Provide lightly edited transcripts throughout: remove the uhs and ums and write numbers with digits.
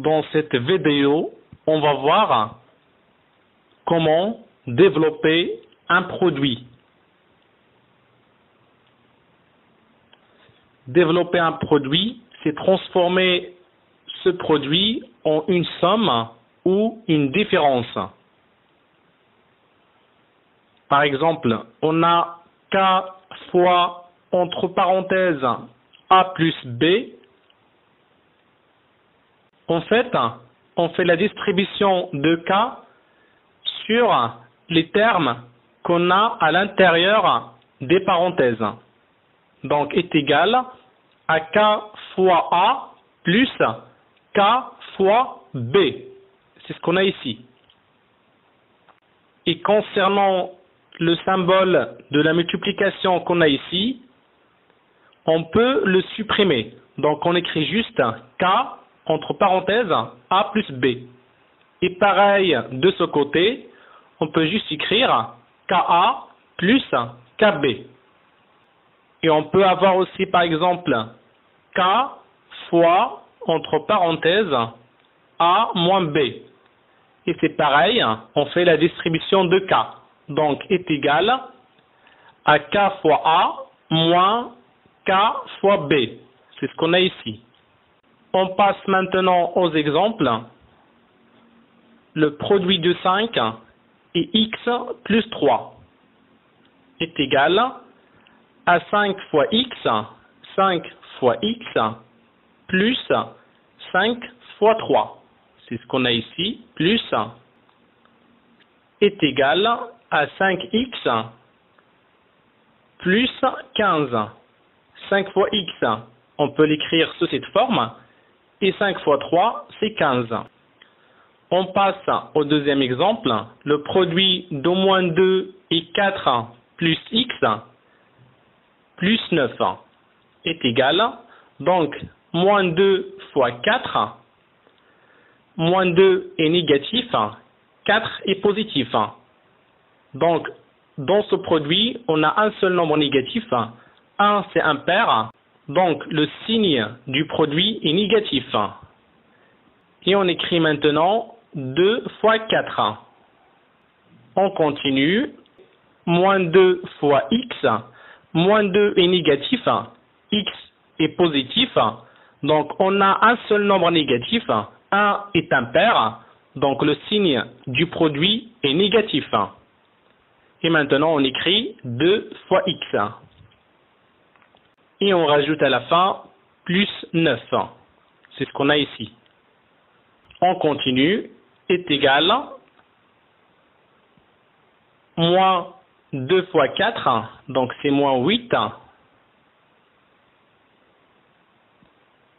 Dans cette vidéo, on va voir comment développer un produit. Développer un produit, c'est transformer ce produit en une somme ou une différence. Par exemple, on a K fois, entre parenthèses, A plus B. En fait, on fait la distribution de K sur les termes qu'on a à l'intérieur des parenthèses. Donc, est égal à K fois A plus K fois B. C'est ce qu'on a ici. Et concernant le symbole de la multiplication qu'on a ici, on peut le supprimer. Donc, on écrit juste K entre parenthèses A plus B. Et pareil, de ce côté, on peut juste écrire KA plus KB. Et on peut avoir aussi, par exemple, K fois, entre parenthèses, A moins B. Et c'est pareil, on fait la distribution de K. Donc, est égal à K fois A moins K fois B. C'est ce qu'on a ici. On passe maintenant aux exemples. Le produit de 5 et x plus 3 est égal à 5 fois x plus 5 fois 3. C'est ce qu'on a ici, plus est égal à 5x plus 15. 5 fois x, on peut l'écrire sous cette forme, et 5 fois 3, c'est 15. On passe au deuxième exemple. Le produit d'au moins 2 et 4 plus x plus 9 est égal. Donc, moins 2 fois 4. Moins 2 est négatif. 4 est positif. Donc, dans ce produit, on a un seul nombre négatif. 1, c'est impair. Donc, le signe du produit est négatif. Et on écrit maintenant 2 fois 4. On continue. Moins 2 fois x. Moins 2 est négatif. X est positif. Donc, on a un seul nombre négatif. 1 est impair. Donc, le signe du produit est négatif. Et maintenant, on écrit 2 fois x. Et on rajoute à la fin plus 9. C'est ce qu'on a ici. On continue. Est égal moins 2 fois 4, donc c'est moins 8,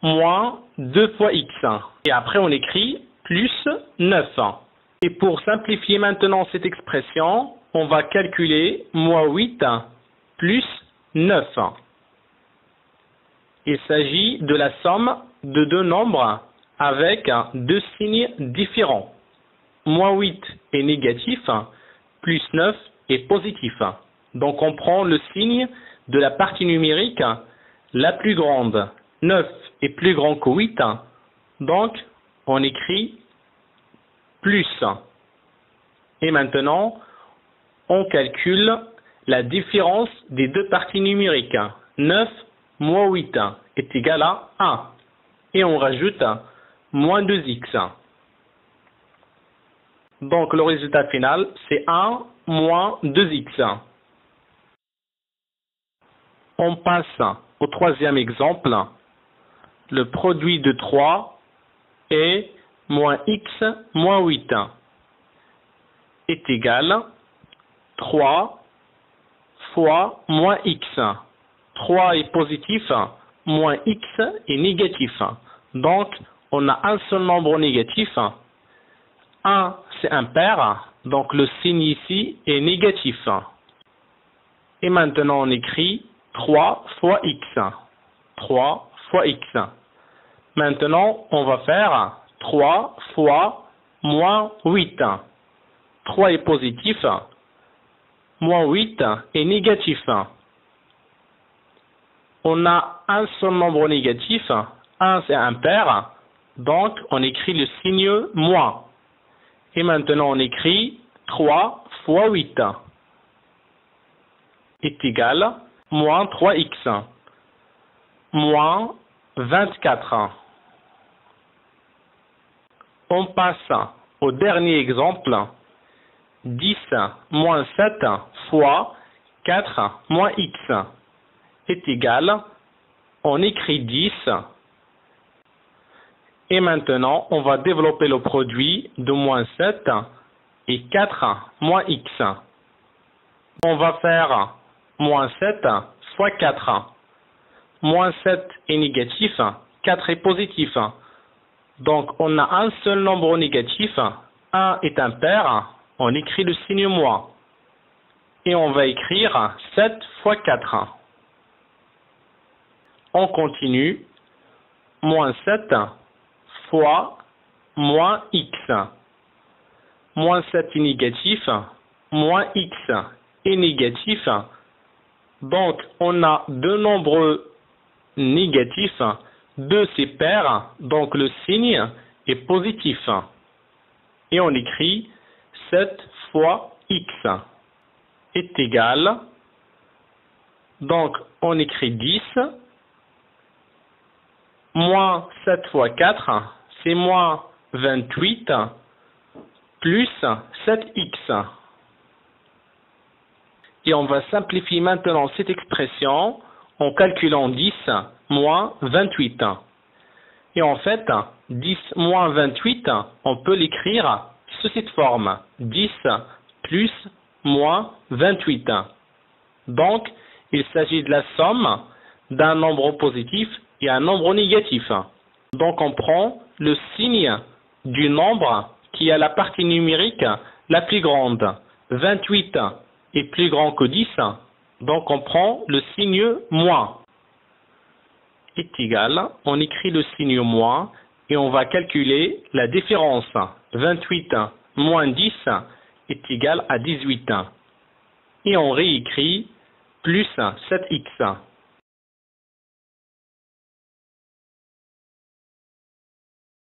moins 2 fois x. Et après on écrit plus 9. Et pour simplifier maintenant cette expression, on va calculer moins 8 plus 9. Il s'agit de la somme de deux nombres avec deux signes différents. Moins 8 est négatif, plus 9 est positif. Donc on prend le signe de la partie numérique la plus grande. 9 est plus grand que 8, donc on écrit plus. Et maintenant, on calcule la différence des deux parties numériques. 9 moins 8 est égal à 1. Et on rajoute moins 2x. Donc le résultat final, c'est 1 moins 2x. On passe au troisième exemple. Le produit de 3 est moins x moins 8 est égal 3 fois moins x. 3 est positif, moins x est négatif. Donc, on a un seul nombre négatif. 1, c'est impair, donc le signe ici est négatif. Et maintenant, on écrit 3 fois x. 3 fois x. Maintenant, on va faire 3 fois moins 8. 3 est positif, moins 8 est négatif. On a un seul nombre négatif, 1 c'est impair, Donc, on écrit le signe moins. Et maintenant, on écrit 3 fois 8 est égal moins 3x moins 24. On passe au dernier exemple. 10 moins 7 fois 4 moins x est égal, on écrit 10. Et maintenant, on va développer le produit de moins 7 et 4 moins x. On va faire moins 7 fois 4. Moins 7 est négatif, 4 est positif. Donc, on a un seul nombre négatif, 1 est impair, on écrit le signe moins. Et on va écrire 7 fois 4. On continue. Moins 7 fois moins x. Moins 7 est négatif, moins x est négatif. Donc, on a deux nombres négatifs, 2 c'est pair, donc le signe est positif. Et on écrit 7 fois x est égal, donc on écrit 10, moins 7 fois 4, c'est moins 28, plus 7x. Et on va simplifier maintenant cette expression en calculant 10 moins 28. Et en fait, 10 moins 28, on peut l'écrire sous cette forme. 10 plus moins 28. Donc, il s'agit de la somme d'un nombre positif et un nombre négatif. Donc, on prend le signe du nombre qui a la partie numérique la plus grande. 28 est plus grand que 10. Donc, on prend le signe moins. Est égal, on écrit le signe moins et on va calculer la différence. 28 moins 10 est égal à 18. Et on réécrit plus 7x.